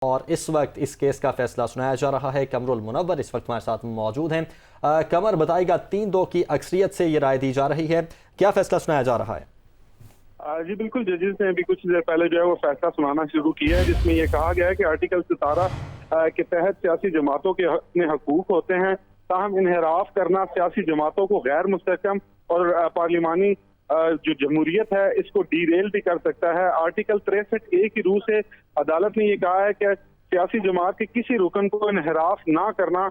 اور اس وقت اس کیس کا فیصلہ سنایا جا رہا ہے۔ قمر المنور اس وقت ہمارے ساتھ موجود ہیں۔ قمر بتائے گا 3-2 کی اکثریت سے یہ رائے دی جا رہی ہے، کیا فیصلہ سنایا جا رہا ہے؟ جی بالکل، ججز نے ابھی کچھ دیر پہلے جو ہے وہ فیصلہ سنانا شروع کیا ہے، جس میں یہ کہا گیا ہے کہ آرٹیکل 17 کے تحت سیاسی جماعتوں کے اپنے حقوق ہوتے ہیں، تاہم انحراف کرنا سیاسی جماعتوں کو غیر مستحکم اور پارلیمانی جو جمہوریت ہے اس کو ڈی ریل بھی کر سکتا ہے۔ آرٹیکل 63A کی روح سے عدالت نے یہ کہا ہے کہ سیاسی جماعت کے کسی رکن کو انحراف نہ کرنا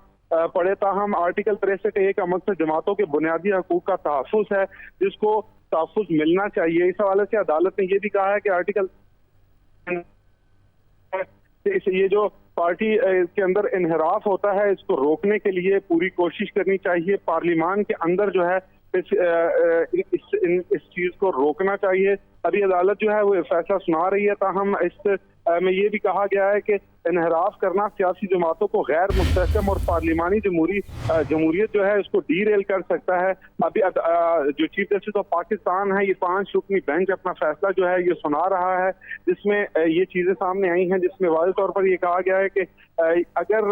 پڑے، تاہم آرٹیکل 63A کا مقصد جماعتوں کے بنیادی حقوق کا تحفظ ہے، جس کو تحفظ ملنا چاہیے۔ اس حوالے سے عدالت نے یہ بھی کہا ہے کہ آرٹیکل یہ جو پارٹی کے اندر انحراف ہوتا ہے اس کو روکنے کے لیے پوری کوشش کرنی چاہیے، پارلیمان کے اندر جو ہے اس چیز کو روکنا چاہیے۔ ابھی عدالت جو ہے وہ فیصلہ سنا رہی ہے، تاہم اس میں یہ بھی کہا گیا ہے کہ انحراف کرنا سیاسی جماعتوں کو غیر مستحکم اور پارلیمانی جمہوریت جو ہے اس کو ڈی ریل کر سکتا ہے۔ ابھی جو چیف جسٹس آف پاکستان ہے، یہ 5 رکنی بینچ اپنا فیصلہ جو ہے یہ سنا رہا ہے، جس میں یہ چیزیں سامنے آئی ہیں، جس میں واضح طور پر یہ کہا گیا ہے کہ اگر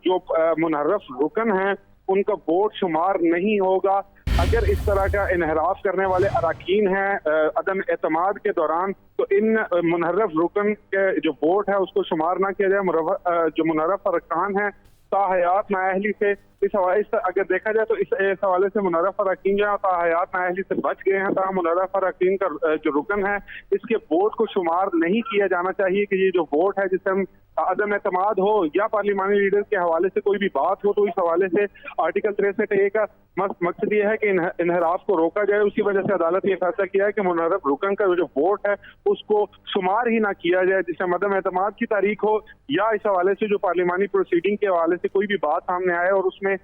جو منحرف رکن ہیں ان کا ووٹ شمار نہیں ہوگا، اگر اس طرح کا انحراف کرنے والے اراکین ہیں عدم اعتماد کے دوران، تو ان منحرف رکن کے جو ووٹ ہے اس کو شمار نہ کیا جائے۔ جو منحرف ارکان ہیں تاحیات نااہلی سے اس حوالے سے اگر دیکھا جائے تو اس حوالے سے منحرف اراکین جو ہے تاحیات نااہلی سے بچ گئے ہیں، تاہم منحرف اراکین کا جو رکن ہے اس کے ووٹ کو شمار نہیں کیا جانا چاہیے کہ یہ جو ووٹ ہے جسے ہم عدم اعتماد ہو یا پارلیمانی لیڈر کے حوالے سے کوئی بھی بات ہو، تو اس حوالے سے آرٹیکل 63A کا مقصد یہ ہے کہ انحراف کو روکا جائے۔ اسی وجہ سے عدالت نے یہ فیصلہ کیا ہے کہ منحرف رکن کا جو ووٹ ہے اس کو شمار ہی نہ کیا جائے، جسے عدم اعتماد کی تاریخ ہو یا اس حوالے سے جو پارلیمانی پروسیڈنگ کے حوالے سے کوئی بھی بات سامنے آئے اور اس میں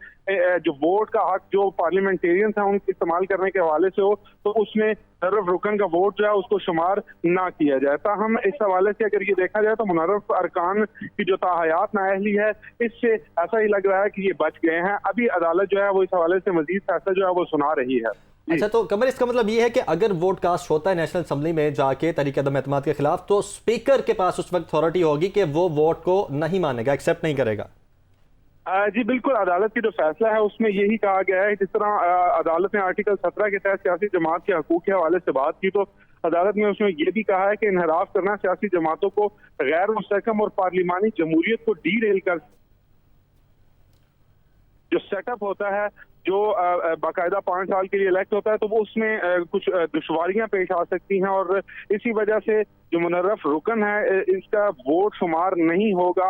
جو ووٹ کا حق جو پارلیمنٹیرینز ہیں ان کے استعمال کرنے کے حوالے سے ہو، تو اس میں منحرف رکن کا ووٹ جو ہے اس کو شمار نہ کیا جائے۔ تاہم اس حوالے سے اگر یہ دیکھا جائے تو منحرف ارکان کی جو تاحیات نااہلی ہے اس سے ایسا ہی لگ رہا ہے کہ یہ بچ گئے ہیں۔ ابھی عدالت جو ہے وہ اس حوالے سے مزید فیصلہ جو ہے وہ سنا رہی ہے۔ اچھا، تو قمر اس کا مطلب یہ ہے کہ اگر ووٹ کاسٹ ہوتا ہے نیشنل اسمبلی میں جا کے تحریک عدم اعتماد کے خلاف، تو اسپیکر کے پاس اس وقت اتھارٹی ہوگی کہ وہ ووٹ کو نہیں مانے گا، ایکسیپٹ نہیں کرے گا؟ جی بالکل، عدالت کی جو فیصلہ ہے اس میں یہی کہا گیا ہے، جس طرح عدالت نے آرٹیکل 17 کے تحت سیاسی جماعت کے حقوق کے حوالے سے بات کی، تو عدالت نے اس میں یہ بھی کہا ہے کہ انحراف کرنا سیاسی جماعتوں کو غیر مستحکم اور پارلیمانی جمہوریت کو ڈی ریل کر جو سیٹ اپ ہوتا ہے، جو باقاعدہ 5 سال کے لیے الیکٹ ہوتا ہے، تو وہ اس میں کچھ دشواریاں پیش آ سکتی ہیں، اور اسی وجہ سے جو منحرف رکن ہے اس کا ووٹ شمار نہیں ہوگا۔